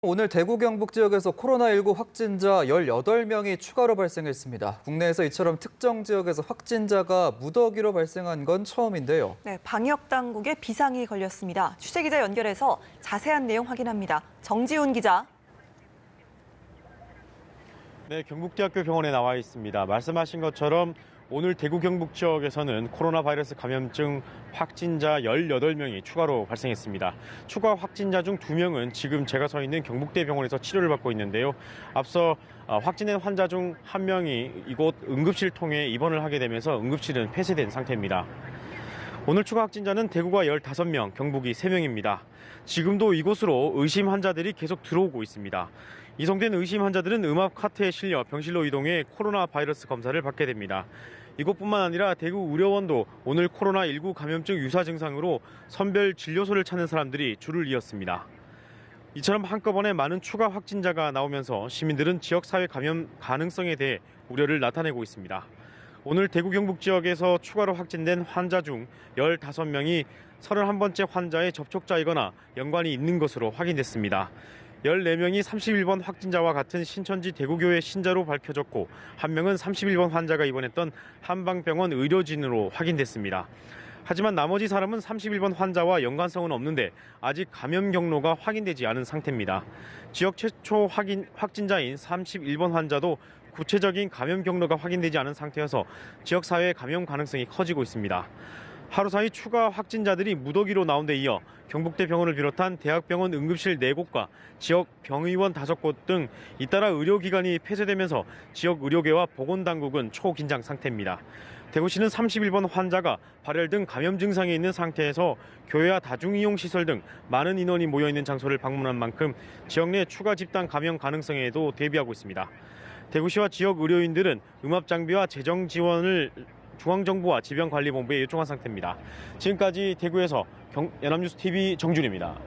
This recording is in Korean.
오늘 대구 경북 지역에서 코로나19 확진자 18명이 추가로 발생했습니다. 국내에서 이처럼 특정 지역에서 확진자가 무더기로 발생한 건 처음인데요. 네, 방역 당국에 비상이 걸렸습니다. 취재기자 연결해서 자세한 내용 확인합니다. 정지훈 기자. 네, 경북대학교 병원에 나와 있습니다. 말씀하신 것처럼 오늘 대구 경북 지역에서는 코로나 바이러스 감염증 확진자 18명이 추가로 발생했습니다. 추가 확진자 중 2명은 지금 제가 서 있는 경북대 병원에서 치료를 받고 있는데요. 앞서 확진된 환자 중 1명이 이곳 응급실 통해 입원을 하게 되면서 응급실은 폐쇄된 상태입니다. 오늘 추가 확진자는 대구가 15명, 경북이 3명입니다. 지금도 이곳으로 의심 환자들이 계속 들어오고 있습니다. 이송된 의심 환자들은 음압 카트에 실려 병실로 이동해 코로나 바이러스 검사를 받게 됩니다. 이곳뿐만 아니라 대구 의료원도 오늘 코로나19 감염증 유사 증상으로 선별 진료소를 찾는 사람들이 줄을 이었습니다. 이처럼 한꺼번에 많은 추가 확진자가 나오면서 시민들은 지역사회 감염 가능성에 대해 우려를 나타내고 있습니다. 오늘 대구 경북 지역에서 추가로 확진된 환자 중 15명이 31번째 환자의 접촉자이거나 연관이 있는 것으로 확인됐습니다. 14명이 31번 확진자와 같은 신천지 대구교회 신자로 밝혀졌고 1명은 31번 환자가 입원했던 한방병원 의료진으로 확인됐습니다. 하지만 나머지 사람은 31번 환자와 연관성은 없는데 아직 감염 경로가 확인되지 않은 상태입니다. 지역 최초 확진자인 31번 환자도 구체적인 감염 경로가 확인되지 않은 상태여서 지역사회 감염 가능성이 커지고 있습니다. 하루 사이 추가 확진자들이 무더기로 나온 데 이어 경북대 병원을 비롯한 대학병원 응급실 4곳과 지역 병의원 5곳 등 잇따라 의료기관이 폐쇄되면서 지역 의료계와 보건당국은 초긴장 상태입니다. 대구시는 31번 환자가 발열 등 감염 증상이 있는 상태에서 교회와 다중이용시설 등 많은 인원이 모여있는 장소를 방문한 만큼 지역 내 추가 집단 감염 가능성에도 대비하고 있습니다. 대구시와 지역 의료인들은 음압 장비와 재정 지원을 중앙정부와 질병관리본부에 요청한 상태입니다. 지금까지 대구에서 연합뉴스TV 정준입니다.